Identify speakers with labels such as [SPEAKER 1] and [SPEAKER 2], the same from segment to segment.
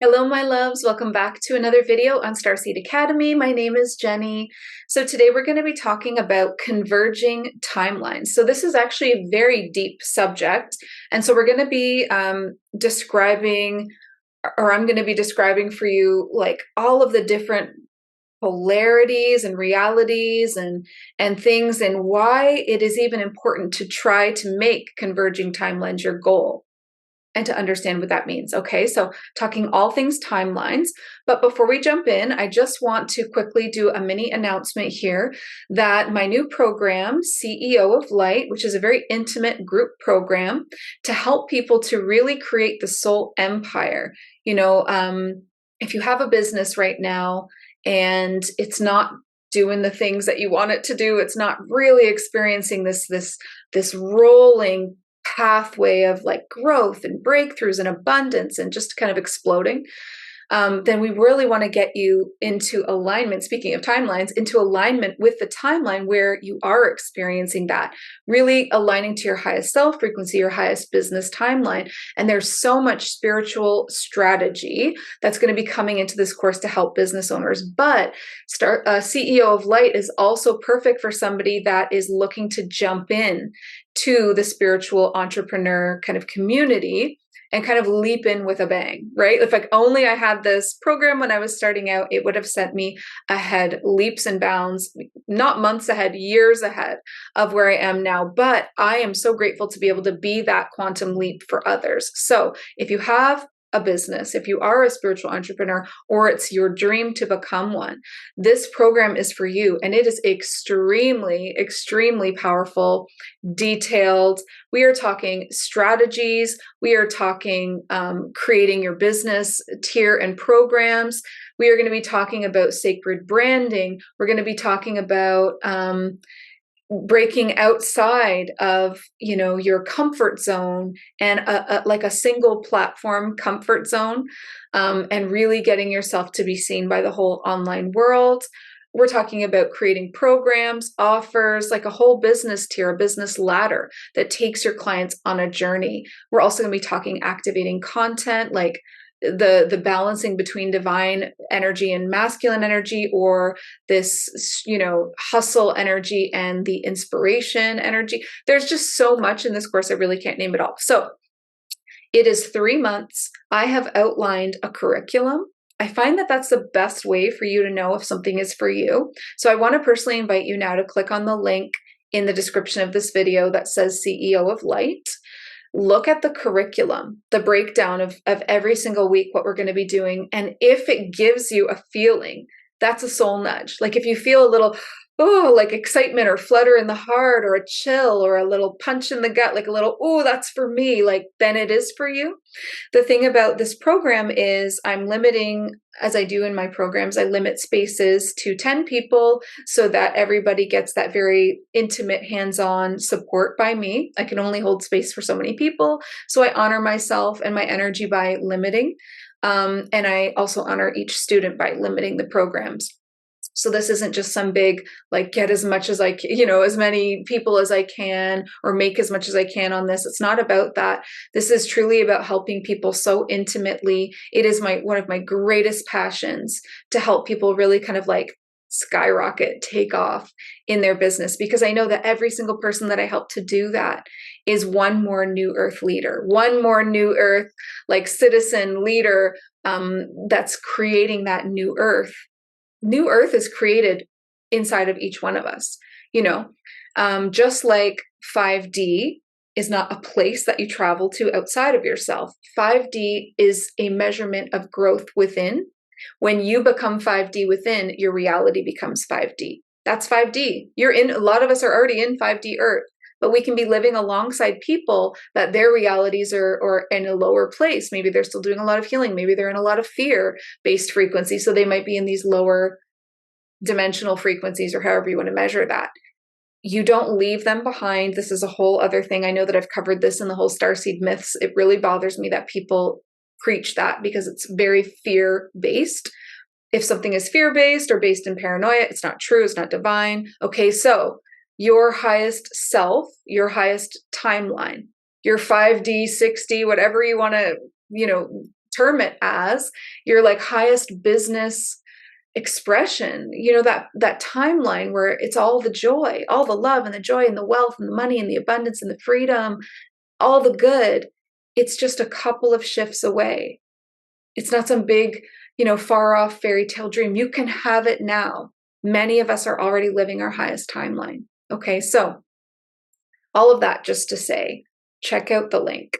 [SPEAKER 1] Hello, my loves. Welcome back to another video on Starseed Academy. My name is Jenny. So today we're going to be talking about converging timelines. So this is actually a very deep subject. And so we're going to be describing, or I'm going to be describing for you like all of the different polarities and realities and things and why it is even important to try to make converging timelines your goal and to understand what that means. Okay, so talking all things timelines. But before we jump in, I just want to quickly do a mini announcement here that my new program, CEO of Light, which is a very intimate group program to help people to really create the soul empire. If you have a business right now and it's not doing the things that you want it to do, it's not really experiencing this rolling pathway of like growth and breakthroughs and abundance and just kind of exploding, then we really want to get you into alignment, speaking of timelines, into alignment with the timeline where you are experiencing that, really aligning to your highest self frequency, your highest business timeline. And there's so much spiritual strategy that's going to be coming into this course to help business owners. But CEO of Light is also perfect for somebody that is looking to jump in to the spiritual entrepreneur kind of community and kind of leap in with a bang, right? If like only I had this program when I was starting out, it would have sent me ahead, leaps and bounds, not months ahead, years ahead of where I am now. But I am so grateful to be able to be that quantum leap for others. So if you have a business, if you are a spiritual entrepreneur, or it's your dream to become one, this program is for you. And it is extremely, extremely powerful, detailed. We are talking strategies. We are talking creating your business tier and programs. We are going to be talking about sacred branding. We're going to be talking about breaking outside of your comfort zone and like a single platform comfort zone, and really getting yourself to be seen by the whole online world. We're talking about creating programs, offers, like a whole business tier, a business ladder that takes your clients on a journey. We're also going to be talking activating content, like the balancing between divine energy and masculine energy, or this hustle energy and the inspiration energy. There's just so much in this course, I really can't name it all. So it is 3 months. I have outlined a curriculum. I find that that's the best way for you to know if something is for you. So I want to personally invite you now to click on the link in the description of this video that says CEO of Light. Look at the curriculum, the breakdown of every single week, what we're going to be doing. And if it gives you a feeling, that's a soul nudge. Like if you feel a little, like excitement or flutter in the heart or a chill or a little punch in the gut, like a little, that's for me, like then it is for you. The thing about this program is I'm limiting, as I do in my programs, I limit spaces to 10 people so that everybody gets that very intimate, hands-on support by me. I can only hold space for so many people. So I honor myself and my energy by limiting. And I also honor each student by limiting the programs. So this isn't just some big, like, get as much as I can, as many people as I can, or make as much as I can on this. It's not about that. This is truly about helping people so intimately. It is one of my greatest passions to help people really kind of like skyrocket, take off in their business, because I know that every single person that I help to do that is one more new earth leader, one more new earth, like citizen leader, that's creating that new earth. New earth is created inside of each one of us, just like 5D is not a place that you travel to outside of yourself. 5D is a measurement of growth within. When you become 5D within, your reality becomes 5D. That's 5D. A lot of us are already in 5D earth, but we can be living alongside people that their realities are in a lower place. Maybe they're still doing a lot of healing. Maybe they're in a lot of fear-based frequency. So they might be in these lower dimensional frequencies, or however you want to measure that. You don't leave them behind. This is a whole other thing. I know that I've covered this in the whole starseed myths. It really bothers me that people preach that because it's very fear-based. If something is fear-based or based in paranoia, it's not true. It's not divine. Okay, so your highest self, your highest timeline, your 5D, 6D, whatever you want to, term it as your like highest business expression, you know, that timeline where it's all the joy, all the love and the joy and the wealth and the money and the abundance and the freedom, all the good. It's just a couple of shifts away. It's not some big, you know, far off fairy tale dream. You can have it now. Many of us are already living our highest timeline. Okay, so all of that just to say, check out the link.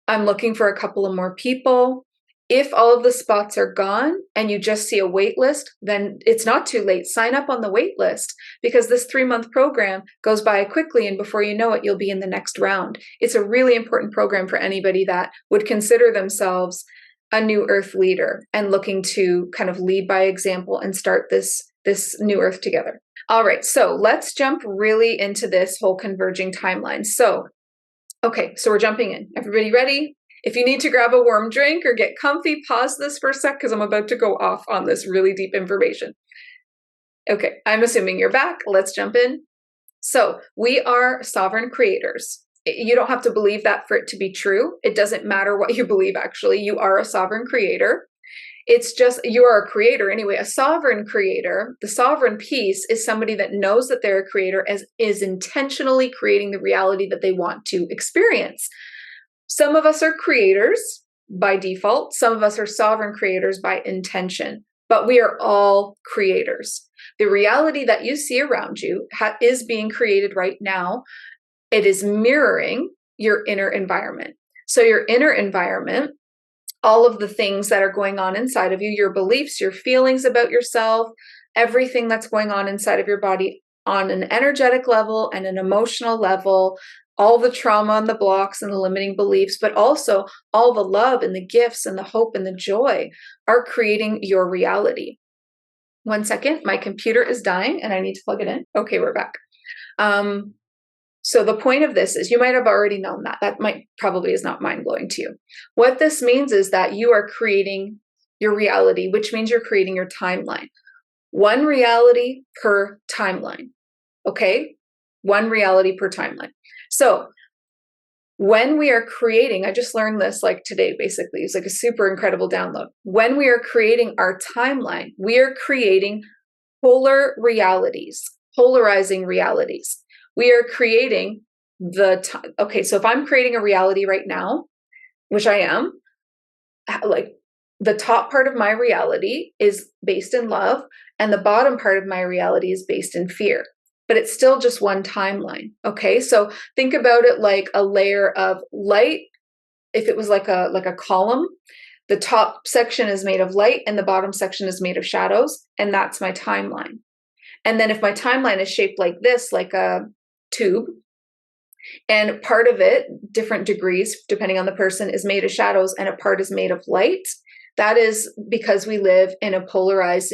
[SPEAKER 1] I'm looking for a couple of more people. If all of the spots are gone and you just see a wait list, then it's not too late. Sign up on the wait list, because this 3-month program goes by quickly, and before you know it, you'll be in the next round. It's a really important program for anybody that would consider themselves a new earth leader and looking to kind of lead by example and start this new earth together. All right, so let's jump really into this whole converging timeline. So we're jumping in. Everybody ready? If you need to grab a warm drink or get comfy, pause this for a sec, because I'm about to go off on this really deep information. Okay, I'm assuming you're back. Let's jump in. So we are sovereign creators. You don't have to believe that for it to be true. It doesn't matter what you believe, actually. You are a sovereign creator. It's just, you are a creator anyway. A sovereign creator, the sovereign piece, is somebody that knows that they're a creator, as is intentionally creating the reality that they want to experience. Some of us are creators by default. Some of us are sovereign creators by intention, but we are all creators. The reality that you see around you is being created right now. It is mirroring your inner environment. So your inner environment, all of the things that are going on inside of you, your beliefs, your feelings about yourself, everything that's going on inside of your body on an energetic level and an emotional level, all the trauma and the blocks and the limiting beliefs, but also all the love and the gifts and the hope and the joy are creating your reality. 1 second, my computer is dying and I need to plug it in. Okay, we're back. So the point of this is, you might have already known that. That probably is not mind-blowing to you. What this means is that you are creating your reality, which means you're creating your timeline. One reality per timeline. Okay? One reality per timeline. So when we are creating, I just learned this like today, basically. It's like a super incredible download. When we are creating our timeline, we are creating polar realities, polarizing realities. We are creating okay, so if I'm creating a reality right now, which I am, like the top part of my reality is based in love and the bottom part of my reality is based in fear. But it's still just one timeline. Okay, so think about it like a layer of light. If it was like a column, the top section is made of light and the bottom section is made of shadows, and that's my timeline. And then if my timeline is shaped like this, like a tube, and part of it, different degrees depending on the person, is made of shadows and a part is made of light, that is because we live in a polarized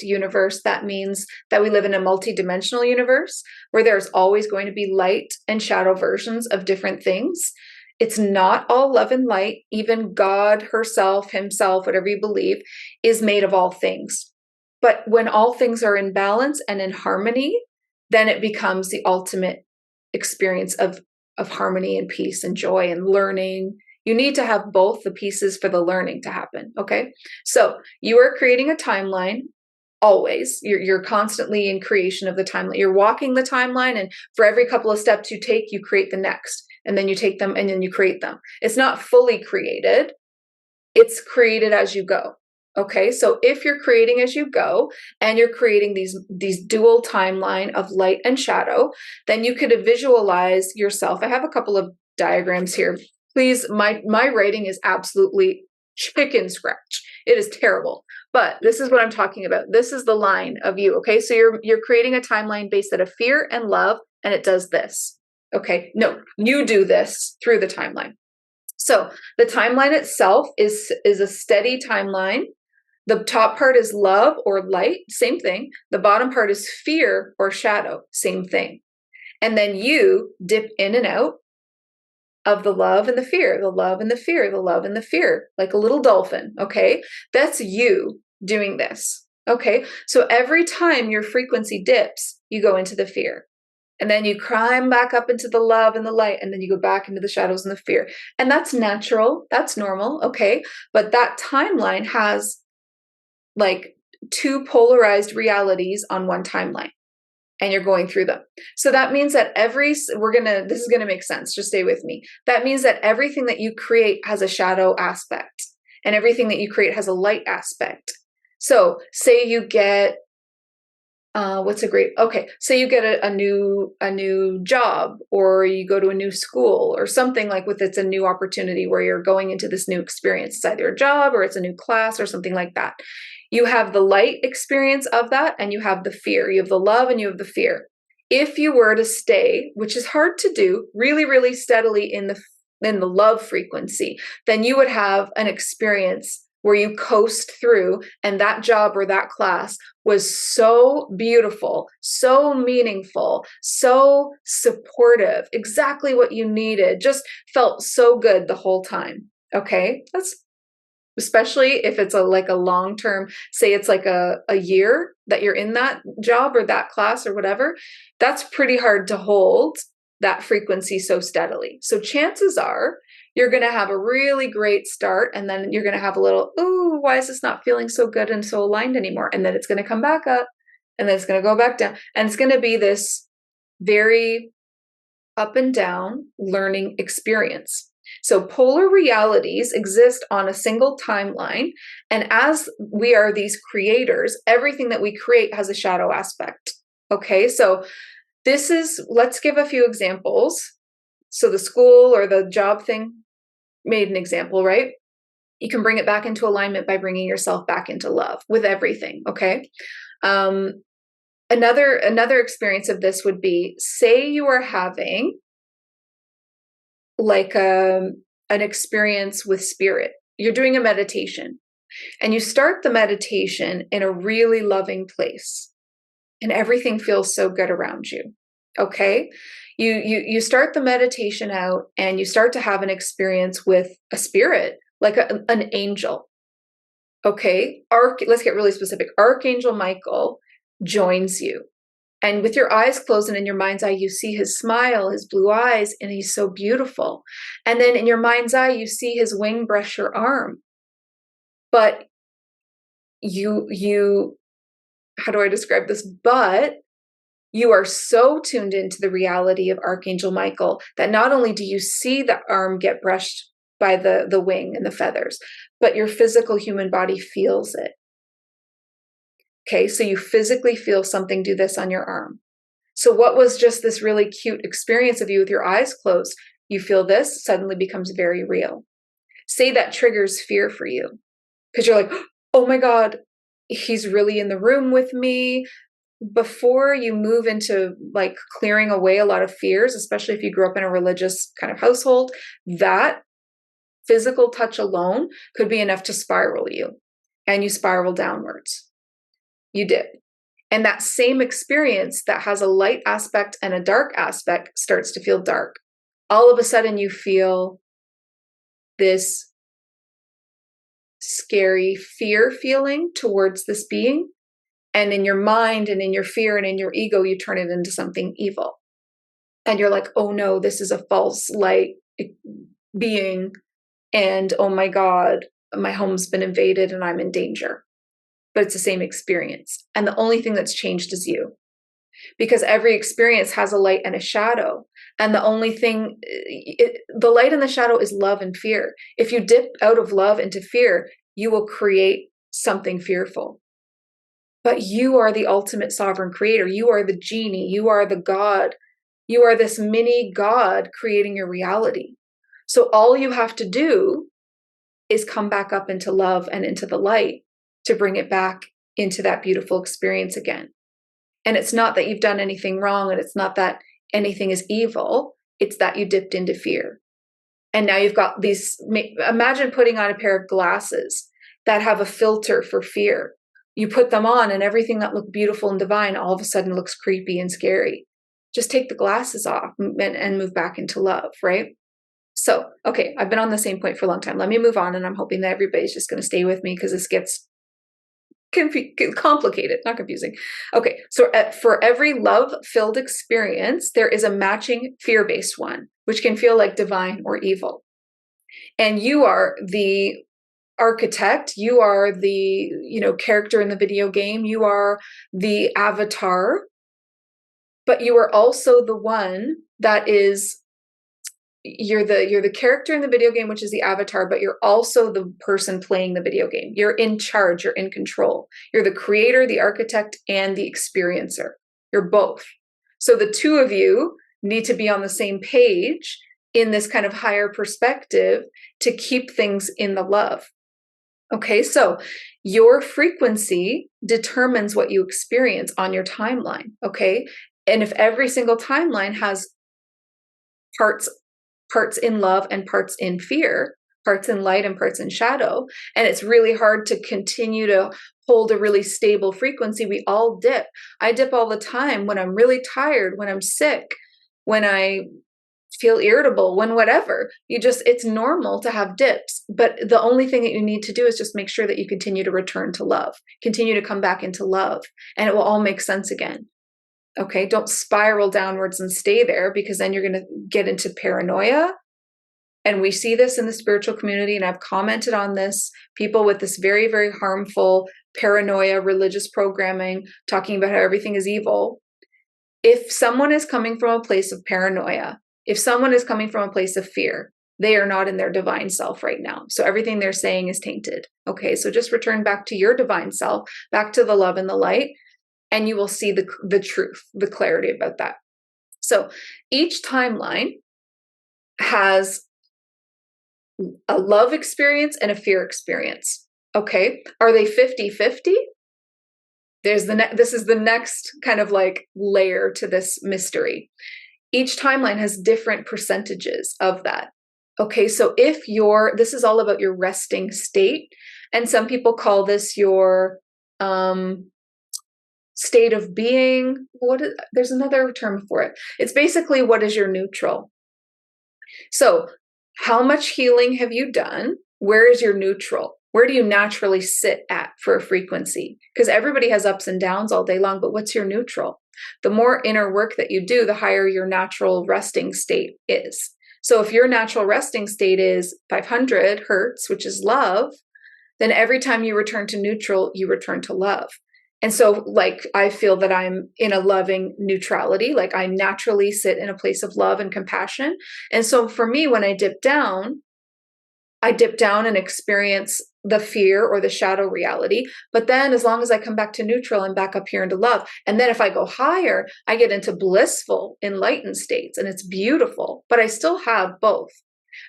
[SPEAKER 1] universe. That means that we live in a multidimensional universe where there's always going to be light and shadow versions of different things. It's not all love and light. Even God herself, himself, whatever you believe, is made of all things. But when all things are in balance and in harmony, then it becomes the ultimate experience of harmony and peace and joy and learning. You need to have both the pieces for the learning to happen, okay? So you are creating a timeline always. You're constantly in creation of the timeline. You're walking the timeline, and for every couple of steps you take, you create the next, and then you take them, and then you create them. It's not fully created. It's created as you go. Okay, so if you're creating as you go and you're creating these dual timeline of light and shadow, then you could visualize yourself. I have a couple of diagrams here. Please, my writing is absolutely chicken scratch. It is terrible, but this is what I'm talking about. This is the line of you. Okay, so you're creating a timeline based out of fear and love, and it does this. Okay, no, you do this through the timeline. So the timeline itself is a steady timeline. The top part is love or light, same thing. The bottom part is fear or shadow, same thing. And then you dip in and out of the love and the fear, the love and the fear, the love and the fear, like a little dolphin, okay? That's you doing this, okay? So every time your frequency dips, you go into the fear. And then you climb back up into the love and the light, and then you go back into the shadows and the fear. And that's natural. That's normal. Okay. But that timeline has like two polarized realities on one timeline, and you're going through them. So that means that this is going to make sense. Just stay with me. That means that everything that you create has a shadow aspect, and everything that you create has a light aspect. So say you get say you get a new job, or you go to a new school or something, like with it's a new opportunity where you're going into this new experience. It's either a job or it's a new class or something like that. You have the light experience of that, and you have the fear. You have the love and you have the fear. If you were to stay, which is hard to do, really, really steadily in the love frequency, then you would have an experience where you coast through, and that job or that class was so beautiful, so meaningful, so supportive, exactly what you needed, just felt so good the whole time. Okay? That's especially if it's a long-term, say it's like a year that you're in that job or that class or whatever, that's pretty hard to hold that frequency so steadily. So chances are you're going to have a really great start, and then you're going to have a little, ooh, why is this not feeling so good and so aligned anymore? And then it's going to come back up, and then it's going to go back down. And it's going to be this very up and down learning experience. So polar realities exist on a single timeline. And as we are these creators, everything that we create has a shadow aspect. Okay, so let's give a few examples. So the school or the job thing made an example, right? You can bring it back into alignment by bringing yourself back into love with everything. Okay. Another experience of this would be, say you are having like an experience with spirit. You're doing a meditation, and you start the meditation in a really loving place, and everything feels so good around you. Okay. You start the meditation out, and you start to have an experience with a spirit, like an angel. Okay. Let's get really specific. Archangel Michael joins you. And with your eyes closed and in your mind's eye, you see his smile, his blue eyes, and he's so beautiful. And then in your mind's eye, you see his wing brush your arm. But how do I describe this? But you are so tuned into the reality of Archangel Michael that not only do you see the arm get brushed by the wing and the feathers, but your physical human body feels it. Okay, so you physically feel something do this on your arm. So what was just this really cute experience of you with your eyes closed, you feel this suddenly becomes very real. Say that triggers fear for you, because you're like, oh my God, he's really in the room with me. Before you move into like clearing away a lot of fears, especially if you grew up in a religious kind of household, that physical touch alone could be enough to spiral you, and you spiral downwards. You did. And that same experience that has a light aspect and a dark aspect starts to feel dark. All of a sudden you feel this scary fear feeling towards this being. And in your mind and in your fear and in your ego, you turn it into something evil. And you're like, oh no, this is a false light being. And oh my God, my home's been invaded and I'm in danger. But it's the same experience. And the only thing that's changed is you. Because every experience has a light and a shadow. And the only thing, the light and the shadow is love and fear. If you dip out of love into fear, you will create something fearful. But you are the ultimate sovereign creator. You are the genie. You are the God. You are this mini God creating your reality. So all you have to do is come back up into love and into the light to bring it back into that beautiful experience again. And it's not that you've done anything wrong, and it's not that anything is evil. It's that you dipped into fear. And now you've got these, imagine putting on a pair of glasses that have a filter for fear. You put them on, and everything that looked beautiful and divine all of a sudden looks creepy and scary. Just take the glasses off and move back into love, right? So, okay, I've been on the same point for a long time. Let me move on, and I'm hoping that everybody's just going to stay with me, because this gets complicated, not confusing. Okay, so for every love-filled experience, there is a matching fear-based one, which can feel like divine or evil. And you are the architect, you are the, character in the video game, you are the avatar, but you are also the one that is, you're the character in the video game, which is the avatar, but you're also the person playing the video game. You're in charge, you're in control. You're the creator, the architect, and the experiencer. You're both. So the two of you need to be on the same page in this kind of higher perspective to keep things in the love. Okay, so your frequency determines what you experience on your timeline, okay? And if every single timeline has parts in love and parts in fear, parts in light and parts in shadow, and it's really hard to continue to hold a really stable frequency, we all dip. I dip all the time when I'm really tired, when I'm sick, when I feel irritable, when whatever. It's normal to have dips, but the only thing that you need to do is just make sure that you continue to return to love, continue to come back into love, and it will all make sense again. Okay, don't spiral downwards and stay there, because then you're going to get into paranoia. And we see this in the spiritual community, and I've commented on this, people with this very, very harmful paranoia, religious programming, talking about how everything is evil. If someone is coming from a place of paranoia, if someone is coming from a place of fear, they are not in their divine self right now. So everything they're saying is tainted. Okay, so just return back to your divine self, back to the love and the light, and you will see the truth, the clarity about that. So each timeline has a love experience and a fear experience. Okay, are they 50-50? This is the next kind of like layer to this mystery. Each timeline has different percentages of that. Okay, so this is all about your resting state, and some people call this your state of being. There's another term for it. It's basically, what is your neutral? So how much healing have you done? Where is your neutral? Where do you naturally sit at for a frequency? Because everybody has ups and downs all day long, but what's your neutral? The more inner work that you do, the higher your natural resting state is. So if your natural resting state is 500 hertz, which is love, then every time you return to neutral, you return to love. And so, like, I feel that I'm in a loving neutrality, like I naturally sit in a place of love and compassion. And so for me, when I dip down and experience the fear or the shadow reality. But then as long as I come back to neutral and back up here into love, and then if I go higher, I get into blissful, enlightened states, and it's beautiful, but I still have both.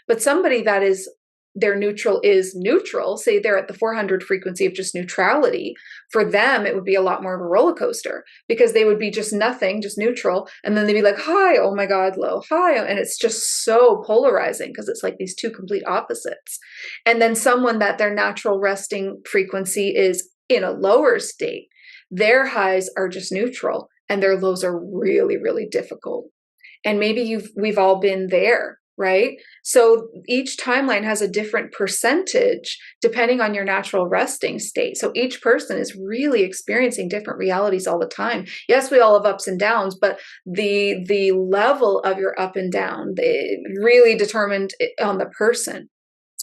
[SPEAKER 1] But somebody that is, their neutral is neutral, say they're at the 400 frequency of just neutrality, for them, it would be a lot more of a roller coaster, because they would be just nothing, just neutral. And then they'd be like, hi, oh my God, low, hi. And it's just so polarizing, because it's like these two complete opposites. And then someone that their natural resting frequency is in a lower state, their highs are just neutral and their lows are really, really difficult. And maybe we've all been there. Right? So each timeline has a different percentage depending on your natural resting state. So each person is really experiencing different realities all the time. Yes, we all have ups and downs, but the level of your up and down, really determined on the person.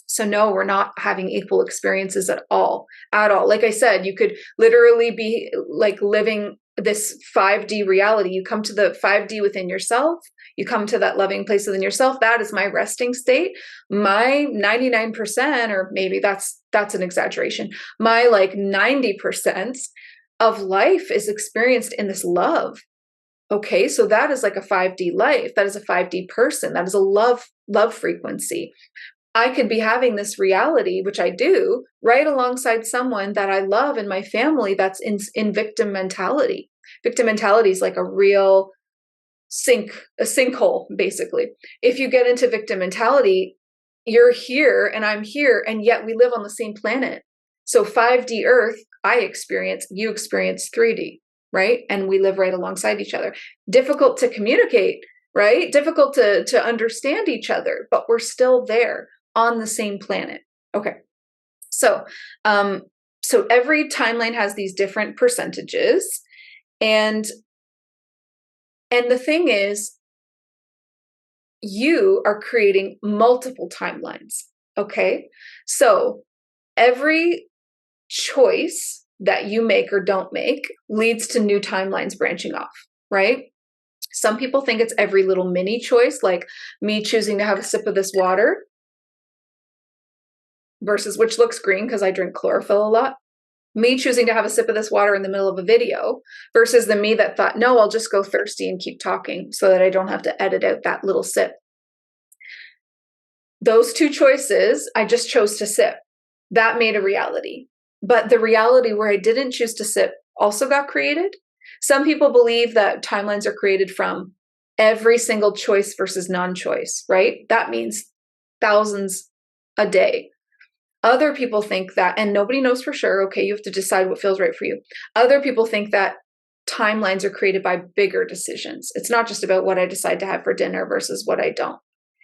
[SPEAKER 1] So no, we're not having equal experiences at all. Like I said, you could literally be like living this 5D reality. You come to the 5D within yourself. You come to that loving place within yourself. That is my resting state. My 99%, or maybe that's an exaggeration, my like 90% of life is experienced in this love. Okay, so that is like a 5D life. That is a 5D person. That is a love frequency. I could be having this reality, which I do, right alongside someone that I love in my family that's in victim mentality. Victim mentality is like a real sinkhole, basically. If you get into victim mentality, you're here and I'm here, and yet we live on the same planet. So 5D Earth, I experience, you experience 3D, right? And we live right alongside each other. Difficult to communicate, right? Difficult to understand each other, but we're still there on the same planet. Okay. So So every timeline has these different percentages. And the thing is, you are creating multiple timelines. Okay. So every choice that you make or don't make leads to new timelines branching off, right? Some people think it's every little mini choice, like me choosing to have a sip of this water versus which looks green because I drink chlorophyll a lot. Me choosing to have a sip of this water in the middle of a video versus the me that thought, no, I'll just go thirsty and keep talking so that I don't have to edit out that little sip. Those two choices, I just chose to sip. That made a reality. But the reality where I didn't choose to sip also got created. Some people believe that timelines are created from every single choice versus non-choice, right? That means thousands a day. Other people think that, and nobody knows for sure, okay, you have to decide what feels right for you. Other people think that timelines are created by bigger decisions. It's not just about what I decide to have for dinner versus what I don't.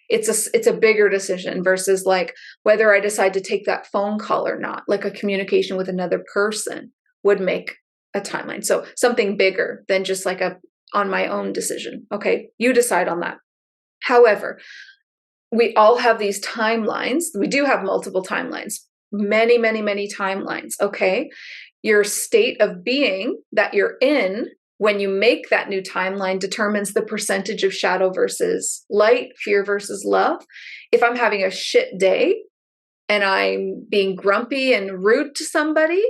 [SPEAKER 1] It's a bigger decision versus like whether I decide to take that phone call or not, like a communication with another person would make a timeline. So something bigger than just like a on my own decision. Okay, you decide on that. However, we all have these timelines. We do have multiple timelines, many, many, many timelines. Okay, your state of being that you're in when you make that new timeline determines the percentage of shadow versus light, fear versus love. If I'm having a shit day and I'm being grumpy and rude to somebody,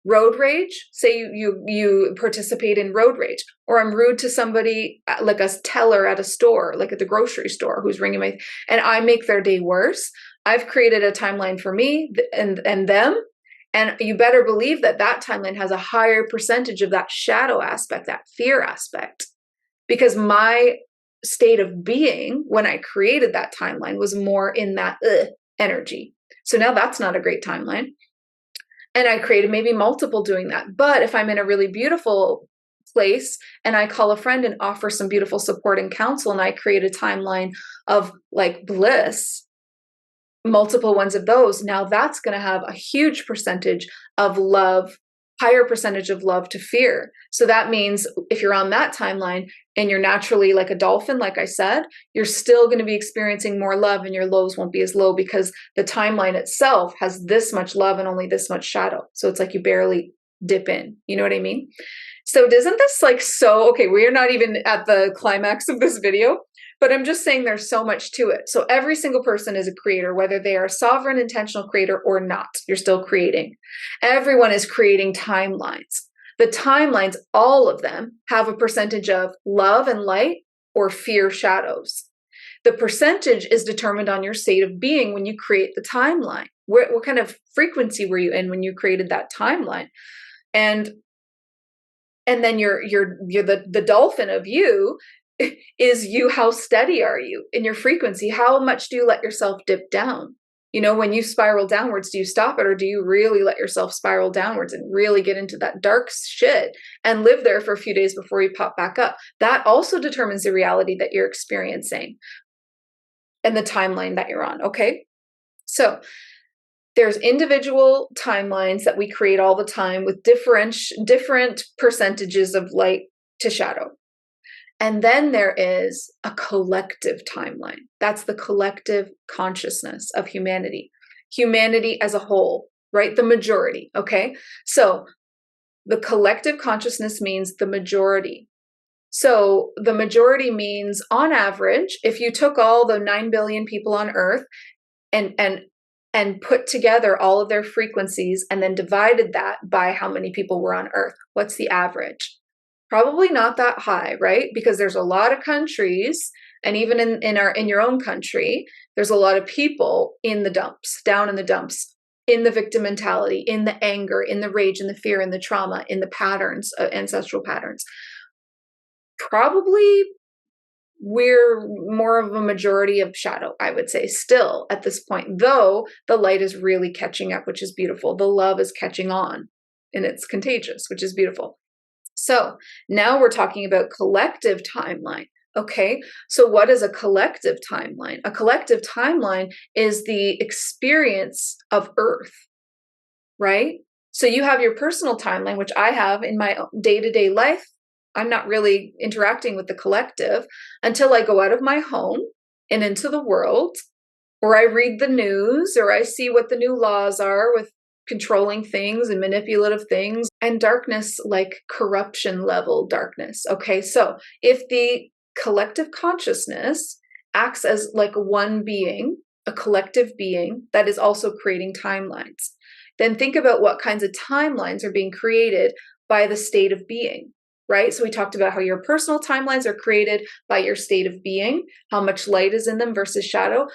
[SPEAKER 1] road rage, say you participate in road rage, or I'm rude to somebody like a teller at a store, like at the grocery store who's ringing my, and I make their day worse, I've created a timeline for me and them. And you better believe that that timeline has a higher percentage of that shadow aspect, that fear aspect, because my state of being when I created that timeline was more in that energy. So now that's not a great timeline. And I created maybe multiple doing that. But if I'm in a really beautiful place and I call a friend and offer some beautiful support and counsel, and I create a timeline of like bliss, multiple ones of those, now that's going to have a huge percentage of love, higher percentage of love to fear. So that means if you're on that timeline and you're naturally like a dolphin, like I said, you're still going to be experiencing more love and your lows won't be as low because the timeline itself has this much love and only this much shadow. So it's like you barely dip in. You know what I mean? So isn't this like so, okay, we're not even at the climax of this video, but I'm just saying there's so much to it. So every single person is a creator, whether they are a sovereign intentional creator or not, you're still creating. Everyone is creating timelines. The timelines, all of them, have a percentage of love and light or fear shadows. The percentage is determined on your state of being when you create the timeline. What kind of frequency were you in when you created that timeline? And then you're the dolphin of you is you. How steady are you in your frequency? How much do you let yourself dip down? You know, when you spiral downwards, do you stop it, or do you really let yourself spiral downwards and really get into that dark shit and live there for a few days before you pop back up? That also determines the reality that you're experiencing and the timeline that you're on. Okay. So there's individual timelines that we create all the time with different percentages of light to shadow. And then there is a collective timeline. That's the collective consciousness of humanity. Humanity as a whole, right? The majority, okay? So the collective consciousness means the majority. So the majority means, on average, if you took all the 9 billion people on Earth and put together all of their frequencies and then divided that by how many people were on Earth, what's the average? Probably not that high, right? Because there's a lot of countries, and even in your own country, there's a lot of people in the dumps, down in the dumps, in the victim mentality, in the anger, in the rage, in the fear, in the trauma, in the patterns, ancestral patterns. Probably we're more of a majority of shadow, I would say, still at this point, though the light is really catching up, which is beautiful. The love is catching on and it's contagious, which is beautiful. So now we're talking about collective timeline. Okay, so what is a collective timeline? A collective timeline is the experience of Earth, right? So you have your personal timeline, which I have in my day-to-day life. I'm not really interacting with the collective until I go out of my home and into the world, or I read the news, or I see what the new laws are with controlling things and manipulative things, and darkness, like corruption level darkness. Okay, so if the collective consciousness acts as like one being, a collective being that is also creating timelines, then think about what kinds of timelines are being created by the state of being, right? So we talked about how your personal timelines are created by your state of being, how much light is in them versus shadow.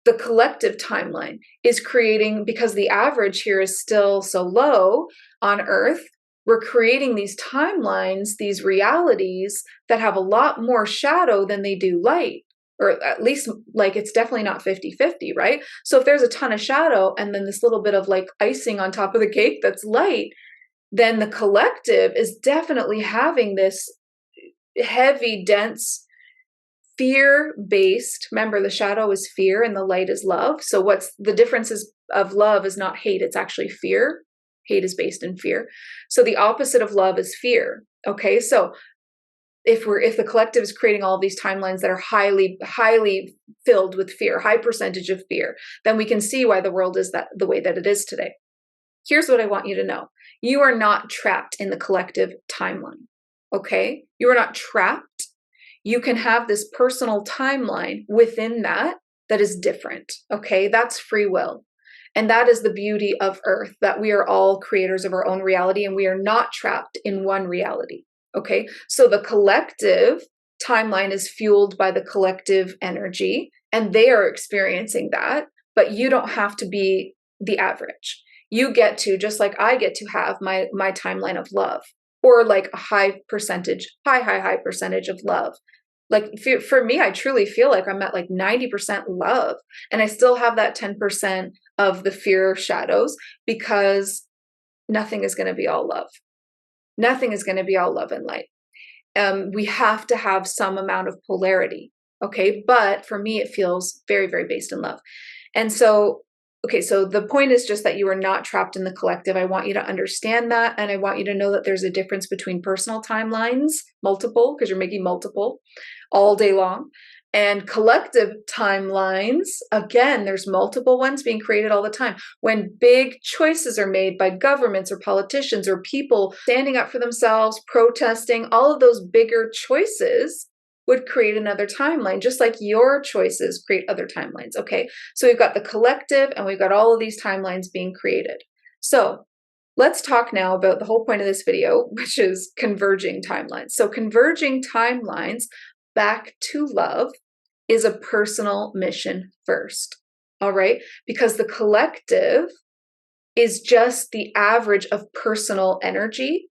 [SPEAKER 1] The collective timeline is creating, because the average here is still so low on Earth, we're creating these timelines, these realities that have a lot more shadow than they do light. Or at least, like, it's definitely not 50-50, right? So if there's a ton of shadow and then this little bit of like icing on top of the cake that's light, then the collective is definitely having this heavy, dense, fear-based. Remember, the shadow is fear and the light is love. So what's the differences of love is not hate, it's actually fear. Hate is based in fear. So the opposite of love is fear. Okay, so if the collective is creating all of these timelines that are highly filled with fear, high percentage of fear, then we can see why the world is that the way that it is today. Here's what I want you to know. You are not trapped in the collective timeline. Okay? You are not trapped. You can have this personal timeline within that is different. Okay? That's free will. And that is the beauty of Earth, that we are all creators of our own reality and we are not trapped in one reality. Okay, so the collective timeline is fueled by the collective energy and they are experiencing that, but you don't have to be the average. You get to, just like I get to have my timeline of love, or like a high percentage of love. Like for me, I truly feel like I'm at like 90% love and I still have that 10% of the fear shadows, because nothing is going to be all love. Nothing is going to be all love and light. We have to have some amount of polarity. Okay. But for me, it feels very, very based in love. And so, okay, so the point is just that you are not trapped in the collective. I want you to understand that. And I want you to know that there's a difference between personal timelines, multiple, because you're making multiple all day long, and collective timelines. Again, there's multiple ones being created all the time. When big choices are made by governments or politicians or people standing up for themselves, protesting, all of those bigger choices would create another timeline, just like your choices create other timelines. Okay, so we've got the collective and we've got all of these timelines being created. So let's talk now about the whole point of this video, which is converging timelines. So converging timelines back to love is a personal mission first. All right, because the collective is just the average of personal energy.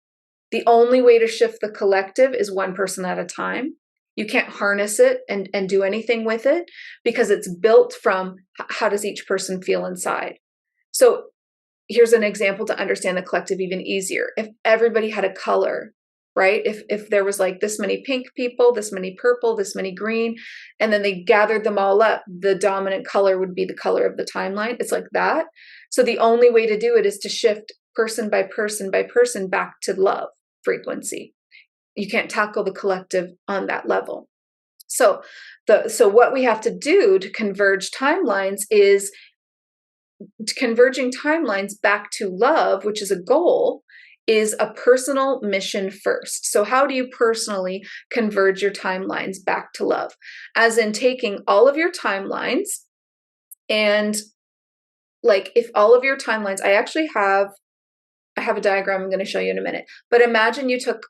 [SPEAKER 1] The only way to shift the collective is one person at a time. You can't harness it and do anything with it, because it's built from how does each person feel inside. So here's an example to understand the collective even easier. If everybody had a color, right? If there was like this many pink people, this many purple, this many green, and then they gathered them all up, the dominant color would be the color of the timeline. It's like that. So the only way to do it is to shift person by person by person back to love frequency. You can't tackle the collective on that level. So what we have to do to converge timelines is converging timelines back to love, which is a goal, is a personal mission first. So how do you personally converge your timelines back to love? As in taking all of your timelines and, like, if all of your timelines, I have a diagram I'm going to show you in a minute, but imagine you took,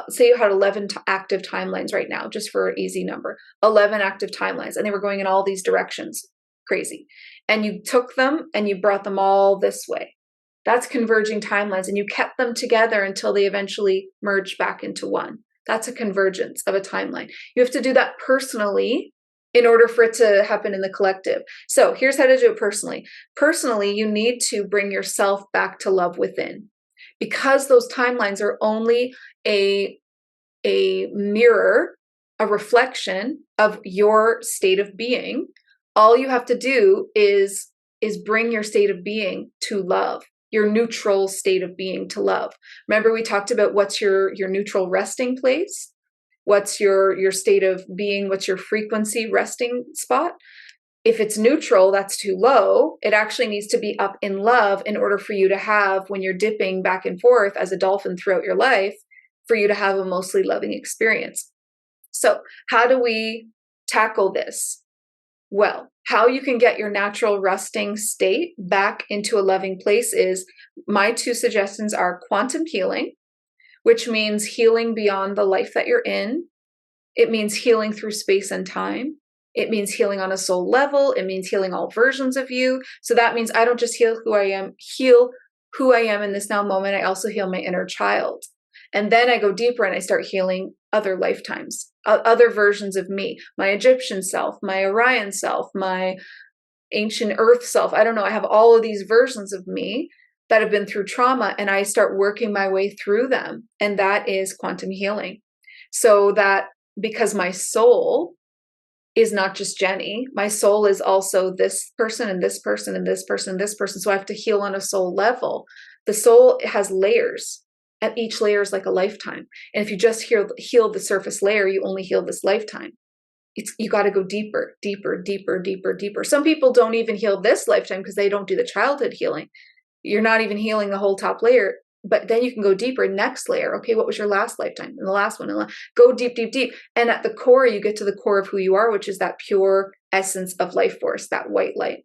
[SPEAKER 1] say you had 11 active timelines right now, just for an easy number, 11 active timelines, and they were going in all these directions, crazy. And you took them and you brought them all this way. That's converging timelines, and you kept them together until they eventually merged back into one. That's a convergence of a timeline. You have to do that personally in order for it to happen in the collective. So here's how to do it personally. Personally, you need to bring yourself back to love within, because those timelines are only a mirror, a reflection of your state of being. All you have to do is bring your state of being to love. your neutral state of being to love. Remember, we talked about what's your neutral resting place? What's your state of being? What's your frequency resting spot? If it's neutral, that's too low. It actually needs to be up in love in order for you to have, when you're dipping back and forth as a dolphin throughout your life, for you to have a mostly loving experience. So how do we tackle this? Well, how you can get your natural resting state back into a loving place is, my two suggestions are quantum healing, which means healing beyond the life that you're in. It means healing through space and time. It means healing on a soul level. It means healing all versions of you. So that means I don't just heal who I am in this now moment. I also heal my inner child. And then I go deeper and I start healing other lifetimes, other versions of me, my Egyptian self, my Orion self, my ancient earth self. I don't know. I have all of these versions of me that have been through trauma, and I start working my way through them. And that is quantum healing. So that, because my soul is not just Jenny, my soul is also this person and this person and this person and this person. So I have to heal on a soul level. The soul has layers, and each layer is like a lifetime. And if you just heal the surface layer, you only heal this lifetime. You got to go deeper, deeper, deeper, deeper, deeper. Some people don't even heal this lifetime because they don't do the childhood healing. You're not even healing the whole top layer, but then you can go deeper. Next layer. Okay, what was your last lifetime? And the last one. Go deep, deep, deep. And at the core, you get to the core of who you are, which is that pure essence of life force, that white light.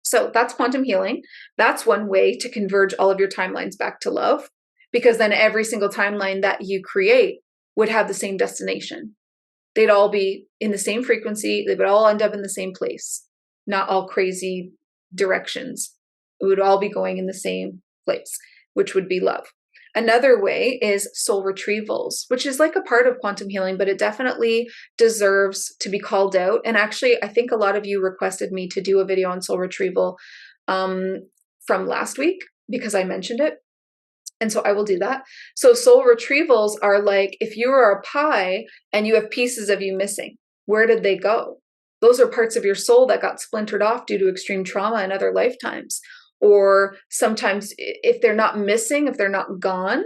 [SPEAKER 1] So that's quantum healing. That's one way to converge all of your timelines back to love, because then every single timeline that you create would have the same destination. They'd all be in the same frequency. They would all end up in the same place, not all crazy directions. It would all be going in the same place, which would be love. Another way is soul retrievals, which is like a part of quantum healing, but it definitely deserves to be called out. And actually, I think a lot of you requested me to do a video on soul retrieval from last week because I mentioned it. And so I will do that. So soul retrievals are like, if you are a pie and you have pieces of you missing, where did they go? Those are parts of your soul that got splintered off due to extreme trauma in other lifetimes. Or sometimes if they're not missing, if they're not gone,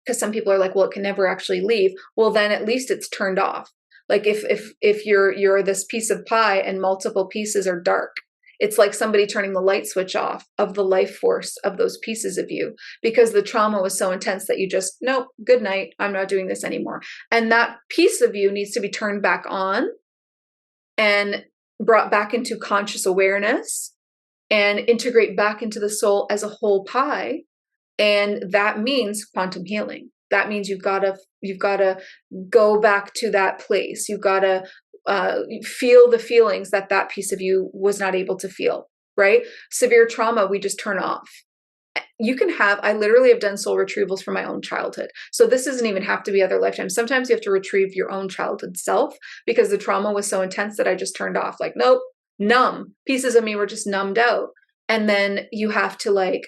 [SPEAKER 1] because some people are like, well, it can never actually leave. Well, then at least it's turned off. Like if you're this piece of pie and multiple pieces are dark, it's like somebody turning the light switch off of the life force of those pieces of you, because the trauma was so intense that you just, nope, good night, I'm not doing this anymore. And that piece of you needs to be turned back on and brought back into conscious awareness and integrate back into the soul as a whole pie. And that means quantum healing. That means you've got to go back to that place. You've got to feel the feelings that piece of you was not able to feel, right? Severe trauma, we just turn off. I literally have done soul retrievals from my own childhood. So this doesn't even have to be other lifetimes. Sometimes you have to retrieve your own childhood self because the trauma was so intense that I just turned off. Like, nope, numb. Pieces of me were just numbed out. And then you have to like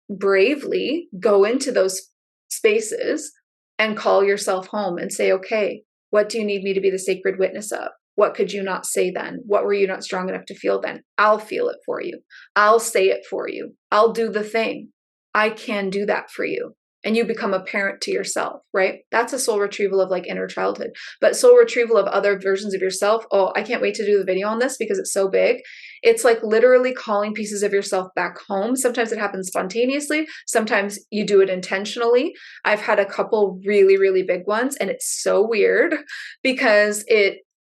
[SPEAKER 1] bravely go into those spaces and call yourself home and say, okay, what do you need me to be the sacred witness of? What could you not say then? What were you not strong enough to feel then? I'll feel it for you. I'll say it for you. I'll do the thing. I can do that for you. And you become a parent to yourself, right? That's a soul retrieval of like inner childhood. But soul retrieval of other versions of yourself, oh, I can't wait to do the video on this because it's so big. It's like literally calling pieces of yourself back home. Sometimes it happens spontaneously. Sometimes you do it intentionally. I've had a couple really, really big ones, and it's so weird because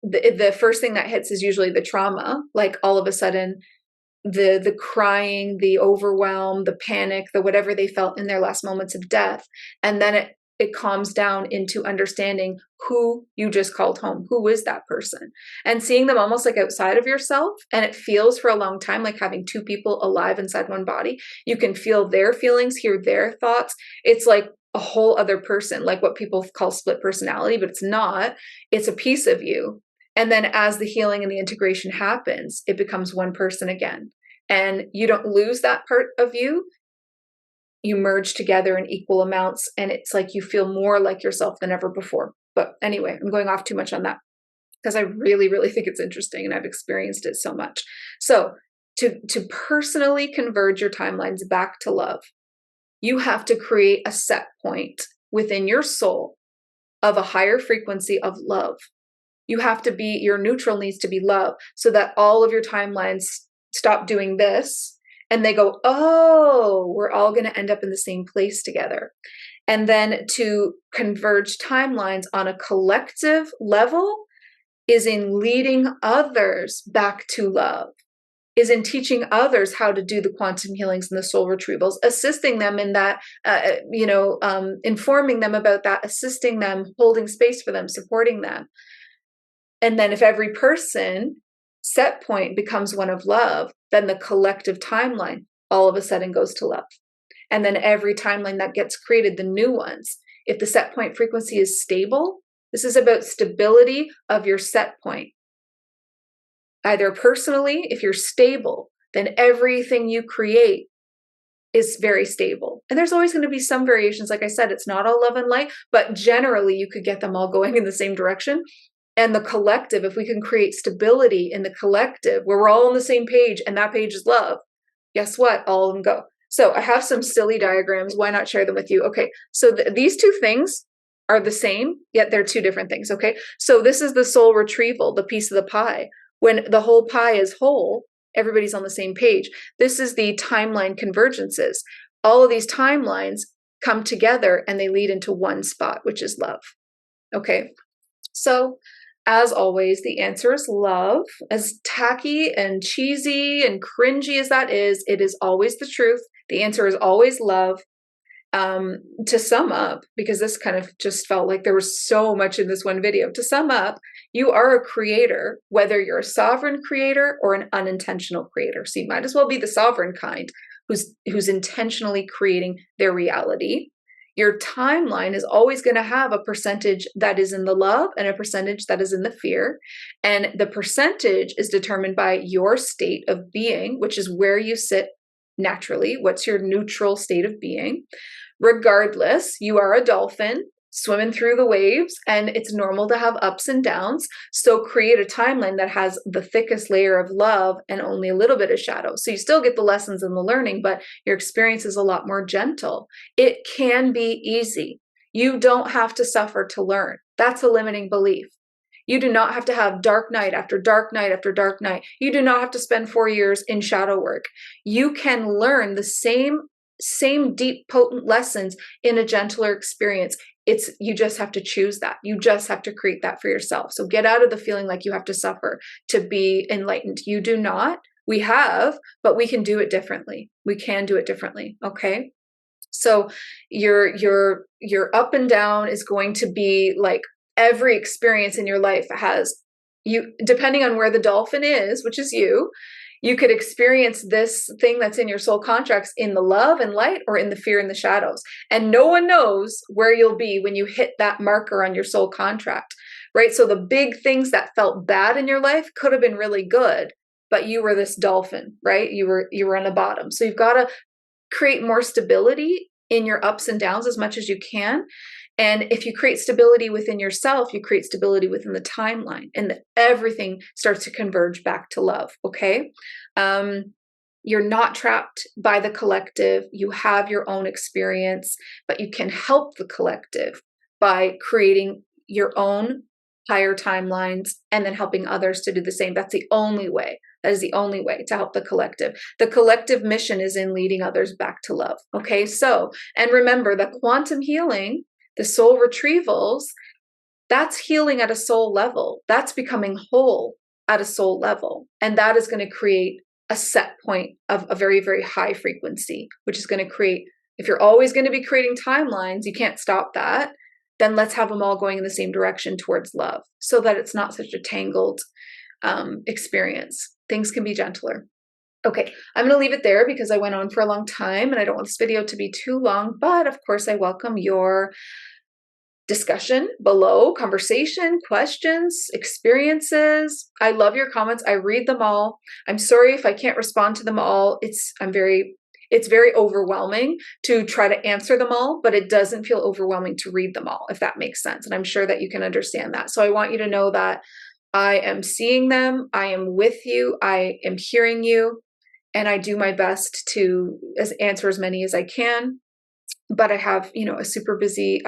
[SPEAKER 1] the first thing that hits is usually the trauma. Like all of a sudden, the crying, the overwhelm, the panic, the whatever they felt in their last moments of death. And then it calms down into understanding who you just called home. Who is that person? And seeing them almost like outside of yourself. And it feels for a long time like having two people alive inside one body. You can feel their feelings, hear their thoughts. It's like a whole other person, like what people call split personality, but it's not. It's a piece of you. And then as the healing and the integration happens, it becomes one person again. And you don't lose that part of you. You merge together in equal amounts. And it's like you feel more like yourself than ever before. But anyway, I'm going off too much on that because I really, really think it's interesting and I've experienced it so much. So To personally converge your timelines back to love, you have to create a set point within your soul of a higher frequency of love. You have to be, your neutral needs to be love, so that all of your timelines stop doing this and they go, oh, we're all going to end up in the same place together. And then to converge timelines on a collective level is in leading others back to love, is in teaching others how to do the quantum healings and the soul retrievals, assisting them in that, informing them about that, assisting them, holding space for them, supporting them. And then if every person set point becomes one of love, then the collective timeline all of a sudden goes to love. And then every timeline that gets created, the new ones, if the set point frequency is stable, this is about stability of your set point. Either personally, if you're stable, then everything you create is very stable. And there's always going to be some variations. Like I said, it's not all love and light, but generally you could get them all going in the same direction. And the collective, if we can create stability in the collective where we're all on the same page and that page is love, guess what? All of them go. So I have some silly diagrams. Why not share them with you? Okay, so these two things are the same, yet they're two different things, okay? So this is the soul retrieval, the piece of the pie. When the whole pie is whole, everybody's on the same page. This is the timeline convergences. All of these timelines come together and they lead into one spot, which is love, okay? So as always, the answer is love. As tacky and cheesy and cringy as that is, it is always the truth. The answer is always love. To sum up, because this kind of just felt like there was so much in this one video, to sum up, you are a creator, whether you're a sovereign creator or an unintentional creator. So you might as well be the sovereign kind who's intentionally creating their reality. Your timeline is always going to have a percentage that is in the love and a percentage that is in the fear. And the percentage is determined by your state of being, which is where you sit naturally. What's your neutral state of being? Regardless, you are a dolphin swimming through the waves, and it's normal to have ups and downs. So create a timeline that has the thickest layer of love and only a little bit of shadow. So you still get the lessons and the learning, but your experience is a lot more gentle. It can be easy. You don't have to suffer to learn. That's a limiting belief. You do not have to have dark night after dark night after dark night. You do not have to spend 4 years in shadow work. You can learn the same deep, potent lessons in a gentler experience. You just have to choose that. You just have to create that for yourself. So get out of the feeling like you have to suffer to be enlightened. You do not. We have, but we can do it differently. We can do it differently. Okay. So your up and down is going to be like every experience in your life has you, depending on where the dolphin is, which is you could experience this thing that's in your soul contracts in the love and light or in the fear and the shadows. And no one knows where you'll be when you hit that marker on your soul contract, right? So the big things that felt bad in your life could have been really good, but you were this dolphin, right? You were on the bottom. So you've got to create more stability in your ups and downs as much as you can. And if you create stability within yourself, you create stability within the timeline, and everything starts to converge back to love, okay? You're not trapped by the collective. You have your own experience, but you can help the collective by creating your own higher timelines and then helping others to do the same. That's the only way. That is the only way to help the collective. The collective mission is in leading others back to love, okay? So, and remember that quantum healing, the soul retrievals, that's healing at a soul level. That's becoming whole at a soul level. And that is going to create a set point of a very, very high frequency, which is going to create, if you're always going to be creating timelines, you can't stop that. Then let's have them all going in the same direction towards love so that it's not such a tangled experience. Things can be gentler. Okay, I'm going to leave it there because I went on for a long time and I don't want this video to be too long, but of course I welcome your discussion below, conversation, questions, experiences. I love your comments. I read them all. I'm sorry if I can't respond to them all. It's very overwhelming to try to answer them all, but it doesn't feel overwhelming to read them all, if that makes sense. And I'm sure that you can understand that. So I want you to know that I am seeing them. I am with you. I am hearing you. and I do my best to answer as many as I can. But I have, a super busy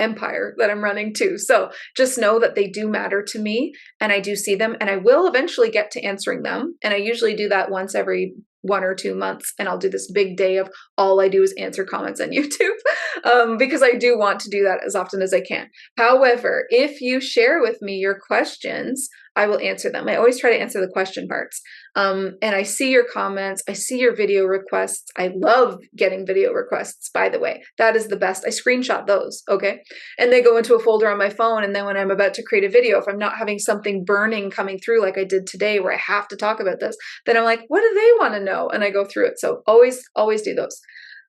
[SPEAKER 1] empire that I'm running too. So just know that they do matter to me, and I do see them, and I will eventually get to answering them. And I usually do that once every 1 or 2 months, and I'll do this big day of all I do is answer comments on YouTube, because I do want to do that as often as I can. However, if you share with me your questions, I will answer them. I always try to answer the question parts. And I see your comments. I see your video requests. I love getting video requests, by the way. That is the best. I screenshot those, okay? And they go into a folder on my phone. And then when I'm about to create a video, if I'm not having something burning coming through like I did today where I have to talk about this, then I'm like, what do they want to know? And I go through it. So always do those.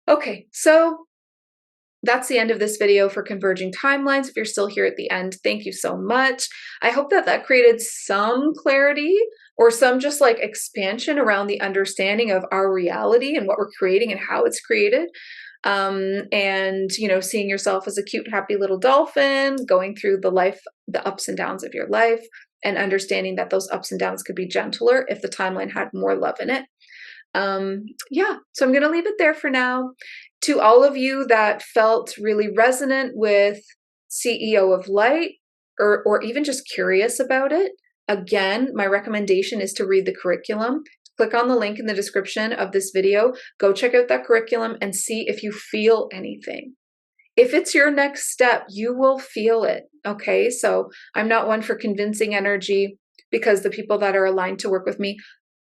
[SPEAKER 1] Okay, so that's the end of this video for converging timelines. If you're still here at the end, thank you so much. I hope that created some clarity or some just like expansion around the understanding of our reality and what we're creating and how it's created. And, seeing yourself as a cute, happy little dolphin, going through the ups and downs of your life, and understanding that those ups and downs could be gentler if the timeline had more love in it. So I'm going to leave it there for now. To all of you that felt really resonant with CEO of Light, or even just curious about it, again, my recommendation is to read the curriculum. Click on the link in the description of this video. Go check out that curriculum and see if you feel anything. If it's your next step, you will feel it. Okay, so I'm not one for convincing energy, because the people that are aligned to work with me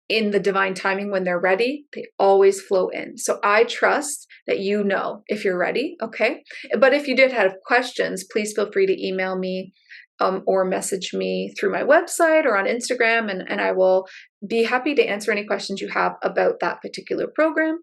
[SPEAKER 1] in the divine timing, when they're ready, they always flow in. So I trust that if you're ready, okay? But if you did have questions, please feel free to email me or message me through my website or on Instagram, and I will be happy to answer any questions you have about that particular program.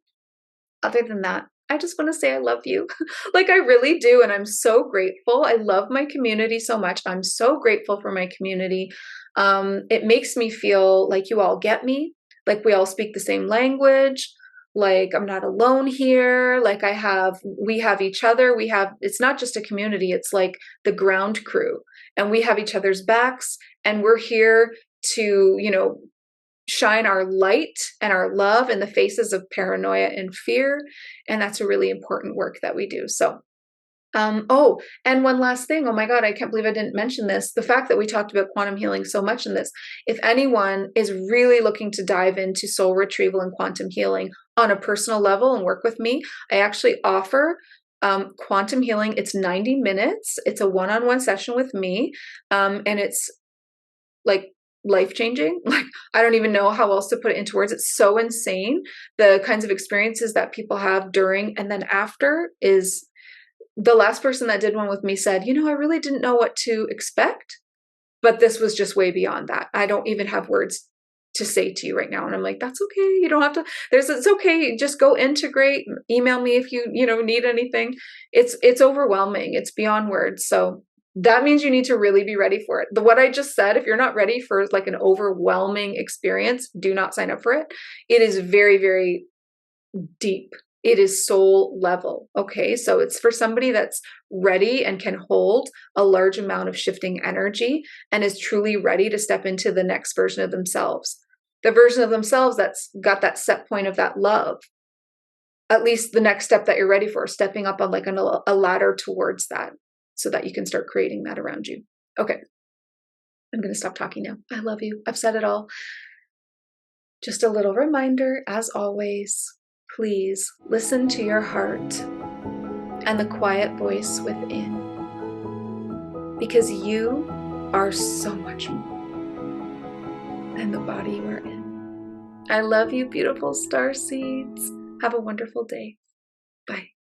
[SPEAKER 1] Other than that, I just want to say I love you. Like, I really do, and I'm so grateful. I love my community so much. I'm so grateful for my community. It makes me feel like you all get me, like we all speak the same language, like I'm not alone here, like we have each other. It's not just a community, it's like the ground crew, and we have each other's backs, and we're here to, shine our light and our love in the faces of paranoia and fear. And that's a really important work that we do. So and one last thing. Oh my God, I can't believe I didn't mention this. The fact that we talked about quantum healing so much in this. If anyone is really looking to dive into soul retrieval and quantum healing on a personal level and work with me, I actually offer quantum healing. It's 90 minutes. It's a one-on-one session with me. And it's like life-changing. Like, I don't even know how else to put it into words. It's so insane. The kinds of experiences that people have during and then after is... The last person that did one with me said, I really didn't know what to expect, but this was just way beyond that. I don't even have words to say to you right now. And I'm like, that's okay. You don't have to, it's okay. Just go integrate, email me if you, need anything. It's overwhelming. It's beyond words. So that means you need to really be ready for it. What I just said, if you're not ready for like an overwhelming experience, do not sign up for it. It is very, very deep. It is soul level. Okay. So it's for somebody that's ready and can hold a large amount of shifting energy and is truly ready to step into the next version of themselves. The version of themselves that's got that set point of that love. At least the next step that you're ready for, stepping up on like a ladder towards that so that you can start creating that around you. Okay. I'm going to stop talking now. I love you. I've said it all. Just a little reminder, as always, please listen to your heart and the quiet voice within, because you are so much more than the body you are in. I love you, beautiful star seeds. Have a wonderful day. Bye.